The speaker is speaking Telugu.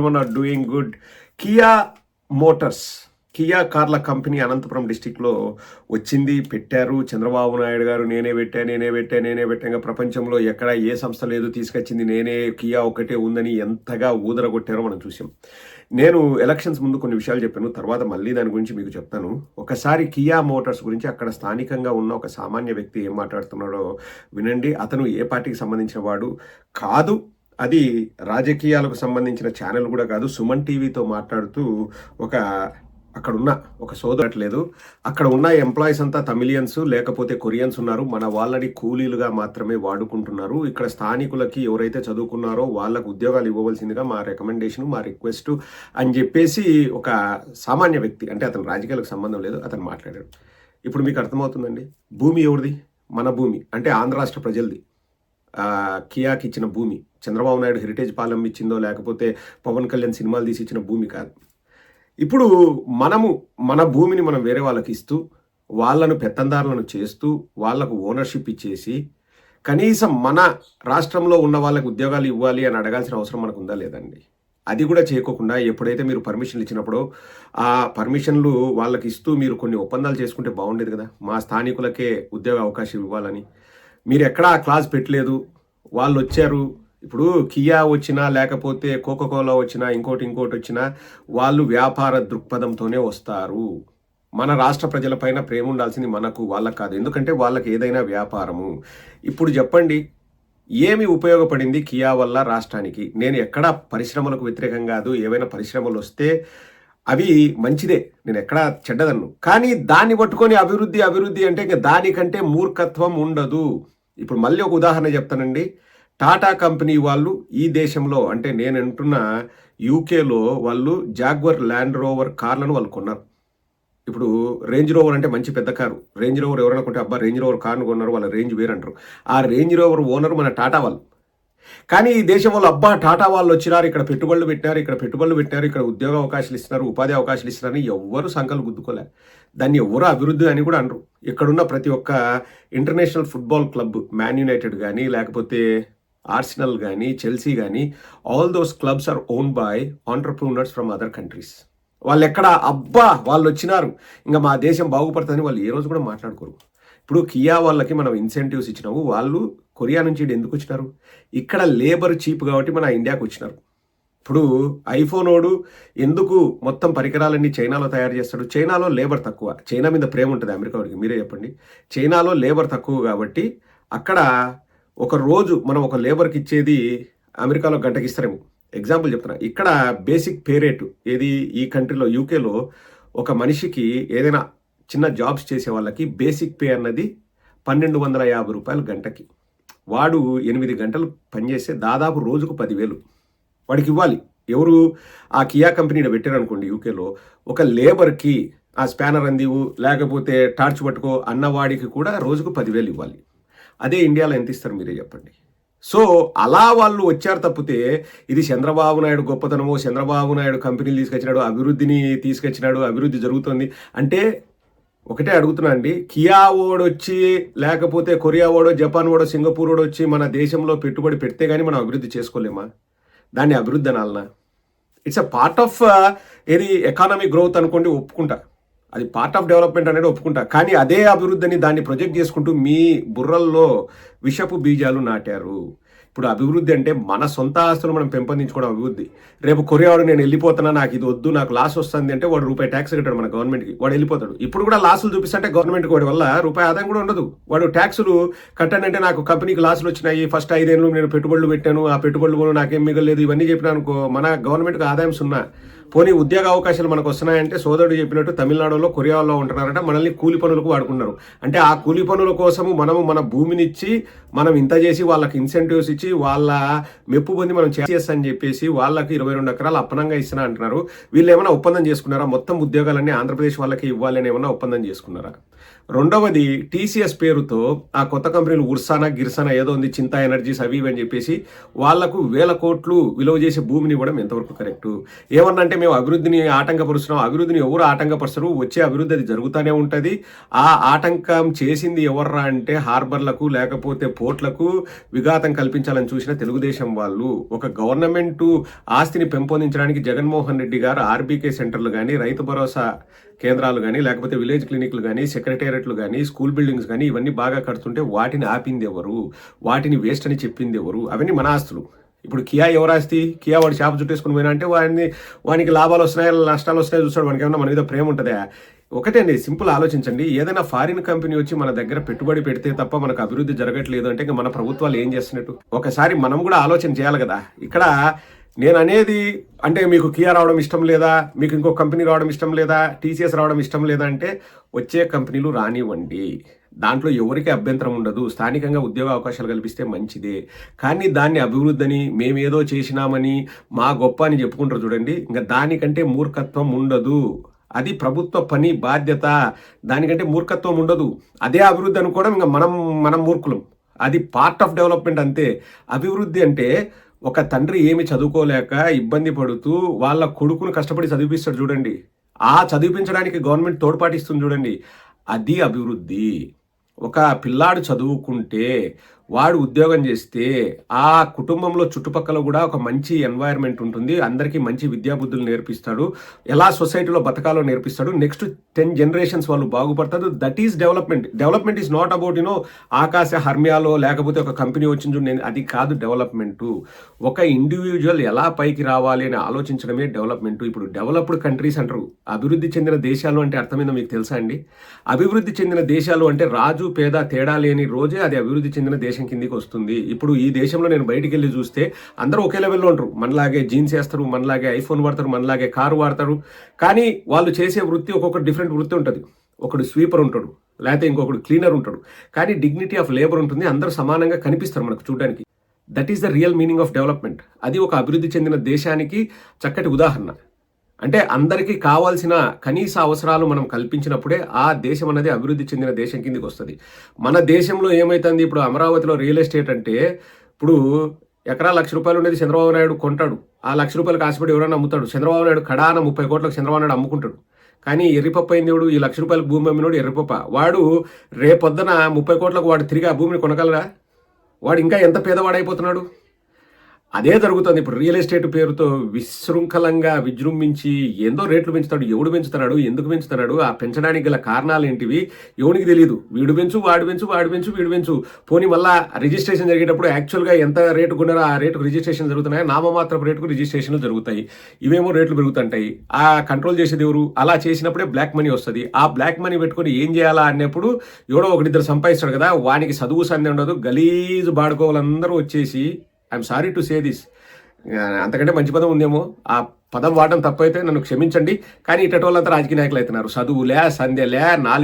Are doing good. Kia motors, Kia కార్ల కంపెనీ అనంతపురం డిస్టిక్లో వచ్చింది, పెట్టారు. చంద్రబాబు నాయుడు గారు నేనే పెట్టాగా ప్రపంచంలో ఎక్కడ ఏ సంస్థ లేదు, తీసుకొచ్చింది నేనే, కియా ఒకటే ఉందని ఎంతగా ఊదరగొట్టారో మనం చూసాం. నేను ఎలక్షన్స్ ముందు కొన్ని విషయాలు చెప్పాను, తర్వాత మళ్ళీ దాని గురించి మీకు చెప్తాను. ఒకసారి కియా మోటార్స్ గురించి అక్కడ స్థానికంగా ఉన్న ఒక సామాన్య వ్యక్తి ఏం మాట్లాడుతున్నాడో వినండి. అతను ఏ పార్టీకి సంబంధించిన వాడు కాదు, అది రాజకీయాలకు సంబంధించిన ఛానల్ కూడా కాదు. సుమన్ టీవీతో మాట్లాడుతూ అక్కడున్న ఒక సోదరట్లేదు, అక్కడ ఉన్న ఎంప్లాయీస్ అంతా తమిళియన్స్ లేకపోతే కొరియన్స్ ఉన్నారు, మన వాళ్ళని కూలీలుగా మాత్రమే వాడుకుంటున్నారు. ఇక్కడ స్థానికులకి ఎవరైతే చదువుకున్నారో వాళ్ళకు ఉద్యోగాలు ఇవ్వవలసిందిగా మా రికమెండేషన్, మా రిక్వెస్ట్ అని చెప్పేసి ఒక సామాన్య వ్యక్తి, అంటే అతను రాజకీయాలకు సంబంధం లేదు, అతను మాట్లాడాడు. ఇప్పుడు మీకు అర్థమవుతుందండి, భూమి ఎవరిది? మన భూమి, అంటే ఆంధ్ర రాష్ట్ర ప్రజలది. కియాకి ఇచ్చిన భూమి చంద్రబాబు నాయుడు హెరిటేజ్ పాలెం ఇచ్చిందో లేకపోతే పవన్ కళ్యాణ్ సినిమాలు తీసి ఇచ్చిన భూమి కాదు. ఇప్పుడు మన భూమిని మనం వేరే వాళ్ళకి ఇస్తూ, వాళ్ళను పెత్తందారులను చేస్తూ, వాళ్లకు ఓనర్షిప్ ఇచ్చేసి, కనీసం మన రాష్ట్రంలో ఉన్న వాళ్ళకి ఉద్యోగాలు ఇవ్వాలి అని అడగాల్సిన అవసరం మనకు ఉందా లేదండి? అది కూడా చేయకోకుండా ఎప్పుడైతే మీరు పర్మిషన్లు ఇచ్చినప్పుడు ఆ పర్మిషన్లు వాళ్ళకి ఇస్తూ మీరు కొన్ని ఒప్పందాలు చేసుకుంటే బాగుండేది కదా, మా స్థానికులకే ఉద్యోగ అవకాశం ఇవ్వాలని. మీరు ఎక్కడా ఆ క్లాజ్ పెట్టలేదు. వాళ్ళు వచ్చారు, ఇప్పుడు కియా వచ్చినా లేకపోతే కోకోకోలా వచ్చినా ఇంకోటి వచ్చినా వాళ్ళు వ్యాపార దృక్పథంతోనే వస్తారు. మన రాష్ట్ర ప్రజలపైన ప్రేమ ఉండాల్సింది మనకు, వాళ్ళకు కాదు. ఎందుకంటే వాళ్ళకి ఏదైనా వ్యాపారము. ఇప్పుడు చెప్పండి, ఏమి ఉపయోగపడింది కియా వల్ల రాష్ట్రానికి? నేను ఎక్కడా పరిశ్రమలకు వ్యతిరేకం కాదు, ఏవైనా పరిశ్రమలు వస్తే అవి మంచిదే, నేను ఎక్కడా చెడ్డదన్ను. కానీ దాన్ని పట్టుకొని అభివృద్ధి అంటే ఇంకా దానికంటే మూర్ఖత్వం ఉండదు. ఇప్పుడు మళ్ళీ ఒక ఉదాహరణ చెప్తానండి. టాటా కంపెనీ వాళ్ళు ఈ దేశంలో, అంటే నేను అంటున్న యూకేలో, వాళ్ళు జాగ్వర్ ల్యాండ్ రోవర్ కార్లను వాళ్ళు కొన్నారు. ఇప్పుడు రేంజ్ రోవర్ అంటే మంచి పెద్ద కారు. రేంజ్ రోవర్ ఎవరైనా కొంటే అబ్బా రేంజ్ రోవర్ కార్ను కొన్నారు, వాళ్ళ రేంజ్ వేరంటారు. ఆ రేంజ్ రోవర్ ఓనర్ మన టాటా వాళ్ళు. కానీ ఈ దేశం వాళ్ళు అబ్బా టాటా వాళ్ళు వచ్చినారు, ఇక్కడ పెట్టుబడులు పెట్టారు, ఇక్కడ ఉద్యోగ అవకాశాలు ఇస్తున్నారు, ఉపాధి అవకాశాలు ఇస్తున్నారని ఎవ్వరు సంకలు గుద్దుకోలే. దాన్ని ఎవరు అభివృద్ధి అని కూడా అనరు. ఇక్కడున్న ప్రతి ఒక్క international football club, Man United కానీ లేకపోతే ఆర్సెనల్ కానీ చెల్సీ కానీ, all those clubs are own by entrepreneurs from other countries. వాళ్ళు ఎక్కడ అబ్బా వాళ్ళు వచ్చినారు ఇంకా మా దేశం బాగుపడుతుందని వాళ్ళు ఏ రోజు కూడా మాట్లాడుకోరు. ఇప్పుడు కియా వాళ్ళకి మనం ఇన్సెంటివ్స్ ఇచ్చినాము, వాళ్ళు కొరియా నుంచి ఎందుకు వచ్చినారు? ఇక్కడ లేబర్ చీప్ కాబట్టి మన ఇండియాకి వచ్చినారు. ఇప్పుడు ఐఫోన్ ఓడు ఎందుకు మొత్తం పరికరాలన్నీ చైనాలో తయారు చేస్తాడు? చైనాలో లేబర్ తక్కువ. చైనా మీద ప్రేమ ఉంటుంది అమెరికా వాడికి, మీరే చెప్పండి. చైనాలో లేబర్ తక్కువ కాబట్టి అక్కడ ఒక రోజు మనం ఒక లేబర్కి ఇచ్చేది అమెరికాలో గంటకి ఇస్తారేమో. ఎగ్జాంపుల్ చెప్తున్నా, ఇక్కడ బేసిక్ పే రేటు ఏది ఈ కంట్రీలో యూకేలో ఒక మనిషికి ఏదైనా చిన్న జాబ్స్ చేసే వాళ్ళకి బేసిక్ పే అన్నది 1250 రూపాయలు గంటకి. వాడు 8 గంటలు పనిచేస్తే దాదాపు రోజుకు 10,000 వాడికి ఇవ్వాలి. ఎవరు? ఆ కియా కంపెనీని పెట్టారనుకోండి యూకేలో, ఒక లేబర్కి ఆ స్పానర్ అందివు లేకపోతే టార్చ్ పట్టుకో అన్నవాడికి కూడా రోజుకు 10,000 ఇవ్వాలి. అదే ఇండియాలో ఎంత ఇస్తారు మీరే చెప్పండి. సో అలా వాళ్ళు వచ్చారు తప్పితే ఇది చంద్రబాబు నాయుడు గొప్పతనమో, చంద్రబాబు నాయుడు కంపెనీలు తీసుకొచ్చినాడు, అభివృద్ధిని తీసుకొచ్చినాడు, అభివృద్ధి జరుగుతుంది అంటే ఒకటే అడుగుతున్నా అండి. కియా ఓడు వచ్చి లేకపోతే కొరియా ఓడో, జపాన్ ఓడో, సింగపూర్ ఓడో వచ్చి మన దేశంలో పెట్టుబడి పెడితే కానీ మనం అభివృద్ధి చేసుకోలేమా? దాన్ని అభివృద్ధి అనాలనా? ఇట్స్ అ పార్ట్ ఆఫ్ ఏది ఎకానమిక్ గ్రోత్ అనుకోండి, ఒప్పుకుంటా. అది పార్ట్ ఆఫ్ డెవలప్మెంట్ అనేది ఒప్పుకుంటా. కానీ అదే అభివృద్ధిని దాన్ని ప్రొజెక్ట్ చేసుకుంటూ మీ బుర్రల్లో విషపు బీజాలు నాటారు. ఇప్పుడు అభివృద్ధి అంటే మన సొంత ఆస్తులు మనం పెంపొందించుకోవడం అభివృద్ధి. రేపు కొరియాడు నేను వెళ్ళిపోతున్నా, నాకు ఇది వద్దు, నాకు లాస్ వస్తుంది అంటే వాడు రూపాయి ట్యాక్స్ కట్టాడు మన గవర్నమెంట్కి, వాడు వెళ్ళిపోతాడు. ఇప్పుడు కూడా లాసులు చూపిస్తుంటే గవర్నమెంట్కి వాడి వల్ల రూపాయి ఆదాయం కూడా ఉండదు. వాడు ట్యాక్సులు కట్టానంటే నాకు కంపెనీకి లాసులు వచ్చినాయి, ఫస్ట్ 5 ఏళ్ళు నేను పెట్టుబడులు పెట్టాను, ఆ పెట్టుబడులు నాకేం మిగలేదు, ఇవన్నీ చెప్పినా అనుకో మన గవర్నమెంట్కి ఆదాయం సున్నా. పోనీ ఉద్యోగ అవకాశాలు మనకు వస్తున్నాయంటే సోదరుడు చెప్పినట్టు తమిళనాడులో, కొరియాలో ఉంటున్నారంటే మనల్ని కూలి పనులకు వాడుకున్నారు. అంటే ఆ కూలి పనుల కోసము మనము మన భూమిని ఇచ్చి మనం ఇంత చేసి వాళ్ళకి ఇన్సెంటివ్స్ ఇచ్చి వాళ్ళ మెప్పు పొంది మనం చేస్తామని చెప్పేసి వాళ్ళకి 22 ఎకరాలు అప్పనంగా ఇస్తున్నా అంటున్నారు. వీళ్ళు ఏమైనా ఒప్పందం చేసుకున్నారా? మొత్తం ఉద్యోగాలన్నీ ఆంధ్రప్రదేశ్ వాళ్ళకి ఇవ్వాలని ఏమైనా ఒప్పందం చేసుకున్నారా? రెండవది టీసీఎస్ పేరుతో ఆ కొత్త కంపెనీలు ఉర్సానా గిర్సానా ఏదో ఉంది, చింతా ఎనర్జీస్ అవి ఇవి అని చెప్పేసి వాళ్లకు 1,000 కోట్లు విలువ చేసే భూమిని ఇవ్వడం ఎంతవరకు కరెక్టు? ఏమన్నా అంటే మేము అభివృద్ధిని ఆటంకపరుస్తున్నాం. అభివృద్ధిని ఎవరు ఆటంకపరుస్తారు? వచ్చే అభివృద్ధి అది జరుగుతూనే ఉంటుంది. ఆ ఆటంకం చేసింది ఎవర్రా అంటే హార్బర్లకు లేకపోతే పోర్ట్లకు విఘాతం కల్పించాలని చూసిన తెలుగుదేశం వాళ్ళు. ఒక గవర్నమెంట్ ఆస్తిని పెంపొందించడానికి జగన్మోహన్ రెడ్డి గారు ఆర్బీకే సెంటర్లు కానీ, రైతు భరోసా కేంద్రాలు కానీ, లేకపోతే విలేజ్ క్లినిక్లు కానీ, సెక్రటేరియట్లు కానీ, స్కూల్ బిల్డింగ్స్ కానీ ఇవన్నీ బాగా కడుతుంటే వాటిని ఆపింది ఎవరు? వాటిని వేస్ట్ అని చెప్పింది ఎవరు? అవన్నీ మన ఆస్తులు. ఇప్పుడు కియా ఎవరు ఆస్తి? కియా వాడు షాప్ చుట్టేసుకుని పోయినా అంటే వానికి లాభాలు వస్తున్నాయా నష్టాలు వస్తున్నాయో చూస్తాడు. వానికి ఏమన్నా మన మీద ప్రేమ ఉంటుందా? ఒకటే అండి, సింపుల్ ఆలోచించండి. ఏదైనా ఫారిన్ కంపెనీ వచ్చి మన దగ్గర పెట్టుబడి పెడితే తప్ప మనకు అభివృద్ధి జరగట్లేదు అంటే మన ప్రభుత్వాలు ఏం చేస్తున్నట్టు? ఒకసారి మనం కూడా ఆలోచన చేయాలి కదా. ఇక్కడ నేను అనేది అంటే మీకు కియా రావడం ఇష్టం లేదా, మీకు ఇంకో కంపెనీ రావడం ఇష్టం లేదా, టీసీఎస్ రావడం ఇష్టం లేదా అంటే వచ్చే కంపెనీలు రానివ్వండి. దాంట్లో ఎవరికి అభ్యంతరం ఉండదు. స్థానికంగా ఉద్యోగ అవకాశాలు కల్పిస్తే మంచిదే. కానీ దాన్ని అభివృద్ధిని మేమేదో చేసినామని మా గొప్ప అని చెప్పుకుంటారు చూడండి, ఇంకా దానికంటే మూర్ఖత్వం ఉండదు. అది ప్రభుత్వ పని బాధ్యత. దానికంటే మూర్ఖత్వం ఉండదు. అదే అభివృద్ధి అనుకోవడం ఇంకా మనం మూర్ఖులం. అది పార్ట్ ఆఫ్ డెవలప్మెంట్ అంతే. అభివృద్ధి అంటే ఒక తండ్రి ఏమి చదువుకోలేక ఇబ్బంది పడుతూ వాళ్ళ కొడుకును కష్టపడి చదివిపిస్తాడు చూడండి, ఆ చదివించడానికి గవర్నమెంట్ తోడ్పాటిస్తుంది చూడండి, అది అభివృద్ధి. ఒక పిల్లాడు చదువుకుంటే వాడు ఉద్యోగం చేస్తే ఆ కుటుంబంలో చుట్టుపక్కల కూడా ఒక మంచి ఎన్వైర్న్మెంట్ ఉంటుంది. అందరికీ మంచి విద్యాబుద్ధులు నేర్పిస్తాడు. ఎలా సొసైటీలో బతకాలో నేర్పిస్తాడు. నెక్స్ట్ 10 జనరేషన్స్ వాళ్ళు బాగుపడతారు. That is development. Development is not about ఆకాశ హర్మ్యాలో లేకపోతే ఒక కంపెనీ వచ్చింది అది కాదు డెవలప్మెంట్. ఒక ఇండివిజువల్ ఎలా పైకి రావాలి అని ఆలోచించడమే డెవలప్మెంట్. ఇప్పుడు డెవలప్డ్ కంట్రీస్ అంటారు. అభివృద్ధి చెందిన దేశాలు అంటే అర్థమైందో మీకు తెలుసా అండి? అభివృద్ధి చెందిన దేశాలు అంటే రాజు పేద తేడా లేని రోజే అది అభివృద్ధి చెందిన దేశం కిందికి వస్తుంది. ఇప్పుడు ఈ దేశంలో నేను బయటికి వెళ్ళి చూస్తే అందరూ ఒకే లెవెల్లో ఉంటారు. మనలాగే జీన్స్ వేస్తారు, మనలాగే ఐఫోన్ వాడతారు, మనలాగే కారు వాడతారు. కానీ వాళ్ళు చేసే వృత్తి ఒక్కొక్క డిఫరెంట్ వృత్తి ఉంటుంది. ఒకడు స్వీపర్ ఉంటాడు, లేకపోతే ఇంకొకడు క్లీనర్ ఉంటాడు. కానీ డిగ్నిటీ ఆఫ్ లేబర్ ఉంటుంది. అందరూ సమానంగా కనిపిస్తారు మనకు చూడడానికి. That is the real meaning of development. అది ఒక అభివృద్ధి చెందిన దేశానికి చక్కటి ఉదాహరణ. అంటే అందరికీ కావాల్సిన కనీస అవసరాలు మనం కల్పించినప్పుడే ఆ దేశం అనేది అభివృద్ధి చెందిన దేశం కిందకి వస్తుంది. మన దేశంలో ఏమైతుంది, ఇప్పుడు అమరావతిలో రియల్ ఎస్టేట్ అంటే ఇప్పుడు ఎకరా ₹1,00,000 ఉండేది చంద్రబాబు నాయుడు కొంటాడు. ఆ ₹1,00,000 ఆశపడి ఎవరైనా అమ్ముతాడు. చంద్రబాబు నాయుడు కడాన 30 కోట్లకు చంద్రబాబు నాయుడు అమ్ముకుంటాడు. కానీ ఎర్రిపప్ప అయింది ఎవడు? ఈ ₹1,00,000 భూమి అమ్మినోడు ఎర్రిపప్ప. వాడు రేపొద్దున 30 కోట్లకు వాడు తిరిగి ఆ భూమిని కొనగలరా? వాడు ఇంకా ఎంత పేదవాడైపోతున్నాడు. అదే జరుగుతుంది ఇప్పుడు రియల్ ఎస్టేట్ పేరుతో విశృంఖలంగా విజృంభించి ఏందో రేట్లు పెంచుతాడు. ఎవడు పెంచుతున్నాడు, ఎందుకు పెంచుతున్నాడు, ఆ పెంచడానికి గల కారణాలు ఏంటివి ఎవరికి తెలియదు. వీడు పెంచు, వాడు పెంచు, వాడు పెంచు, వీడు పెంచు. పోనీ మళ్ళా రిజిస్ట్రేషన్ జరిగేటప్పుడు యాక్చువల్గా ఎంత రేటు కొన్నారో ఆ రేటుకు రిజిస్ట్రేషన్ జరుగుతున్నాయి, నామమాత్రపు రేటుకు రిజిస్ట్రేషన్లు జరుగుతాయి. ఇవేమో రేట్లు పెరుగుతుంటాయి. ఆ కంట్రోల్ చేసేది ఎవరు? అలా చేసినప్పుడే బ్లాక్ మనీ వస్తుంది. ఆ బ్లాక్ మనీ పెట్టుకొని ఏం చేయాలా అన్నప్పుడు ఎవడో ఒకరిద్దరు సంపాదిస్తాడు కదా, వానికి చదువు సందే ఉండదు. గలీజు బాడుకోవాలందరూ వచ్చేసి I'm sorry to say this, అంతకంటే మంచి పదం ఉందేమో, ఆ పదం వాడడం తప్పైతే నన్ను క్షమించండి. కానీ ఇటటోళ్ళంతా రాజకీయ నాయకులు అవుతున్నారు. చదువులే సంధ్యలే నాలెడ్జ్